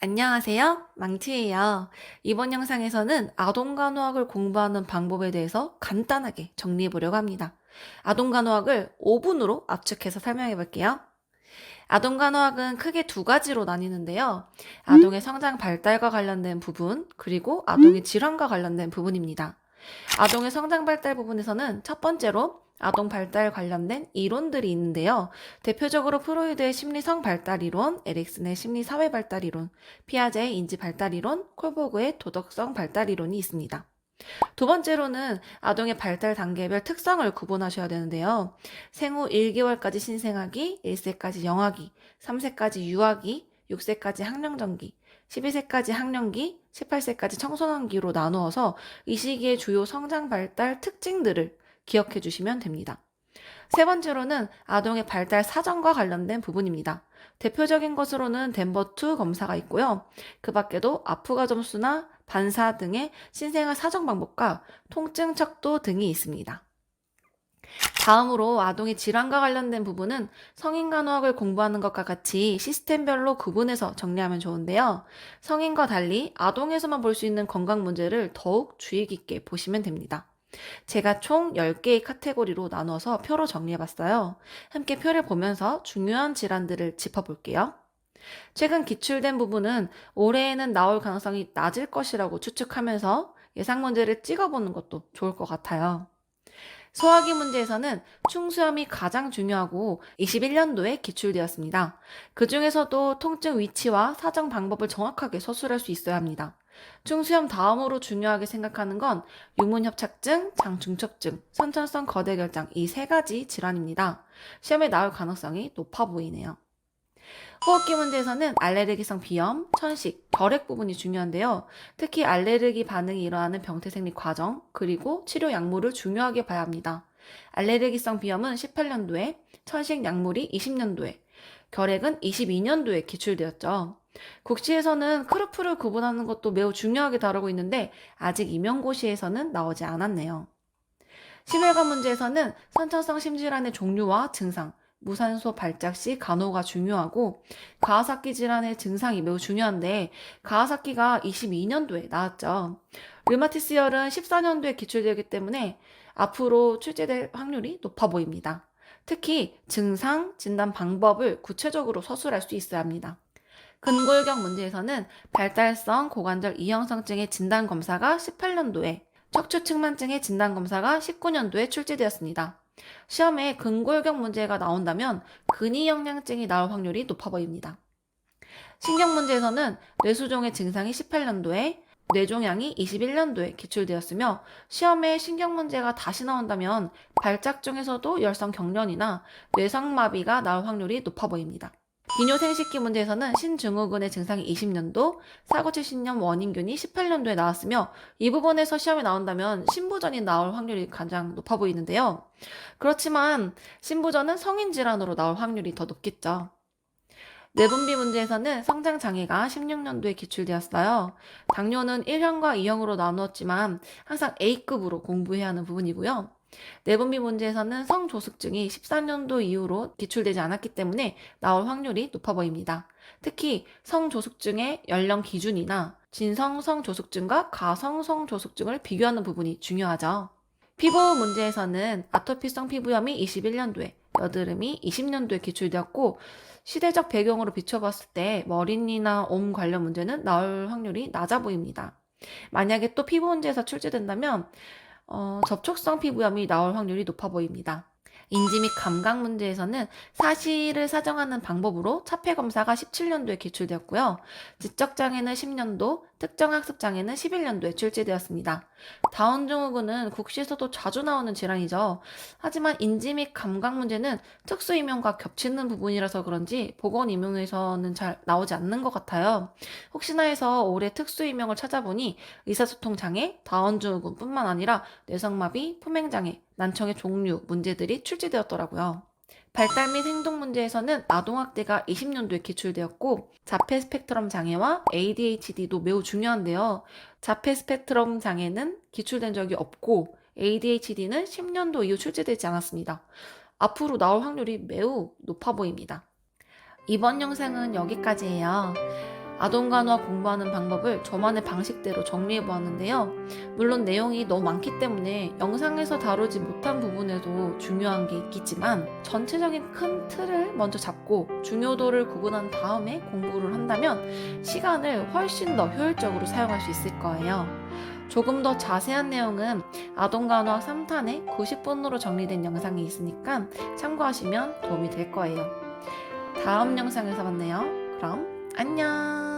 안녕하세요. 망치예요. 이번 영상에서는 아동간호학을 공부하는 방법에 대해서 간단하게 정리해 보려고 합니다. 아동간호학을 5분으로 압축해서 설명해 볼게요. 아동간호학은 크게 두 가지로 나뉘는데요. 아동의 성장 발달과 관련된 부분, 그리고 아동의 질환과 관련된 부분입니다. 아동의 성장 발달 부분에서는 첫 번째로 아동 발달 관련된 이론들이 있는데요. 대표적으로 프로이드의 심리성 발달 이론, 에릭슨의 심리 사회 발달 이론, 피아제의 인지 발달 이론, 콜버그의 도덕성 발달 이론이 있습니다. 두 번째로는 아동의 발달 단계별 특성을 구분하셔야 되는데요. 생후 1개월까지 신생아기, 1세까지 영아기, 3세까지 유아기, 6세까지 학령전기, 12세까지 학령기, 18세까지 청소년기로 나누어서 이 시기의 주요 성장 발달 특징들을 기억해 주시면 됩니다. 세 번째로는 아동의 발달 사정과 관련된 부분입니다. 대표적인 것으로는 덴버2 검사가 있고요. 그 밖에도 아프가 점수나 반사 등의 신생아 사정 방법과 통증 척도 등이 있습니다. 다음으로 아동의 질환과 관련된 부분은 성인간호학을 공부하는 것과 같이 시스템별로 구분해서 정리하면 좋은데요. 성인과 달리 아동에서만 볼 수 있는 건강 문제를 더욱 주의 깊게 보시면 됩니다. 제가 총 10개의 카테고리로 나눠서 표로 정리해봤어요. 함께 표를 보면서 중요한 질환들을 짚어볼게요. 최근 기출된 부분은 올해에는 나올 가능성이 낮을 것이라고 추측하면서 예상 문제를 찍어보는 것도 좋을 것 같아요. 소화기 문제에서는 충수염이 가장 중요하고 21년도에 기출되었습니다. 그 중에서도 통증 위치와 사정 방법을 정확하게 서술할 수 있어야 합니다. 충수염 다음으로 중요하게 생각하는 건 유문협착증, 장중첩증, 선천성 거대결장 이 세 가지 질환입니다. 시험에 나올 가능성이 높아 보이네요. 호흡기 문제에서는 알레르기성 비염, 천식, 결핵 부분이 중요한데요. 특히 알레르기 반응이 일어나는 병태생리 과정, 그리고 치료 약물을 중요하게 봐야 합니다. 알레르기성 비염은 18년도에, 천식 약물이 20년도에, 결핵은 22년도에 기출되었죠. 국시에서는 크루프를 구분하는 것도 매우 중요하게 다루고 있는데 아직 임용고시에서는 나오지 않았네요. 심혈관 문제에서는 선천성 심질환의 종류와 증상, 무산소 발작 시 간호가 중요하고 가와사키 질환의 증상이 매우 중요한데 가와사키가 22년도에 나왔죠. 류마티스열은 14년도에 기출되기 때문에 앞으로 출제될 확률이 높아 보입니다. 특히 증상, 진단 방법을 구체적으로 서술할 수 있어야 합니다. 근골격 문제에서는 발달성 고관절 이형성증의 진단검사가 18년도에, 척추측만증의 진단검사가 19년도에 출제되었습니다. 시험에 근골격 문제가 나온다면 근위영양증이 나올 확률이 높아 보입니다. 신경 문제에서는 뇌수종의 증상이 18년도에, 뇌종양이 21년도에 기출되었으며 시험에 신경 문제가 다시 나온다면 발작 중에서도 열성 경련이나 뇌성마비가 나올 확률이 높아 보입니다. 비뇨생식기 문제에서는 신증후군의 증상이 20년도, 사고칠신염 원인균이 18년도에 나왔으며 이 부분에서 시험에 나온다면 신부전이 나올 확률이 가장 높아 보이는데요. 그렇지만 신부전은 성인 질환으로 나올 확률이 더 높겠죠. 내분비 문제에서는 성장장애가 16년도에 기출되었어요. 당뇨는 1형과 2형으로 나누었지만 항상 A급으로 공부해야 하는 부분이고요. 내분비 문제에서는 성조숙증이 14년도 이후로 기출되지 않았기 때문에 나올 확률이 높아 보입니다. 특히 성조숙증의 연령 기준이나 진성 성조숙증과 가성 성조숙증을 비교하는 부분이 중요하죠. 피부 문제에서는 아토피성 피부염이 21년도에, 여드름이 20년도에 기출되었고 시대적 배경으로 비춰봤을 때 머리니나 옴 관련 문제는 나올 확률이 낮아 보입니다. 만약에 또 피부 문제에서 출제된다면 접촉성 피부염이 나올 확률이 높아 보입니다. 인지 및 감각 문제에서는 사실을 사정하는 방법으로 차폐검사가 17년도에 기출되었고요. 지적장애는 10년도, 특정학습장애는 11년도에 출제되었습니다. 다운증후군은 국시에서도 자주 나오는 질환이죠. 하지만 인지 및 감각 문제는 특수임용과 겹치는 부분이라서 그런지 보건임용에서는 잘 나오지 않는 것 같아요. 혹시나 해서 올해 특수임용을 찾아보니 의사소통장애, 다운증후군뿐만 아니라 뇌성마비, 품행장애, 난청의 종류, 문제들이 출제되었더라고요. 발달 및 행동 문제에서는 아동학대가 20년도에 기출되었고 자폐 스펙트럼 장애와 ADHD도 매우 중요한데요. 자폐 스펙트럼 장애는 기출된 적이 없고 ADHD는 10년도 이후 출제되지 않았습니다. 앞으로 나올 확률이 매우 높아 보입니다. 이번 영상은 여기까지예요. 아동간호학 공부하는 방법을 저만의 방식대로 정리해 보았는데요. 물론 내용이 너무 많기 때문에 영상에서 다루지 못한 부분에도 중요한 게 있겠지만 전체적인 큰 틀을 먼저 잡고 중요도를 구분한 다음에 공부를 한다면 시간을 훨씬 더 효율적으로 사용할 수 있을 거예요. 조금 더 자세한 내용은 아동간호학 3탄에 90분으로 정리된 영상이 있으니까 참고하시면 도움이 될 거예요. 다음 영상에서 만나요. 그럼 안녕!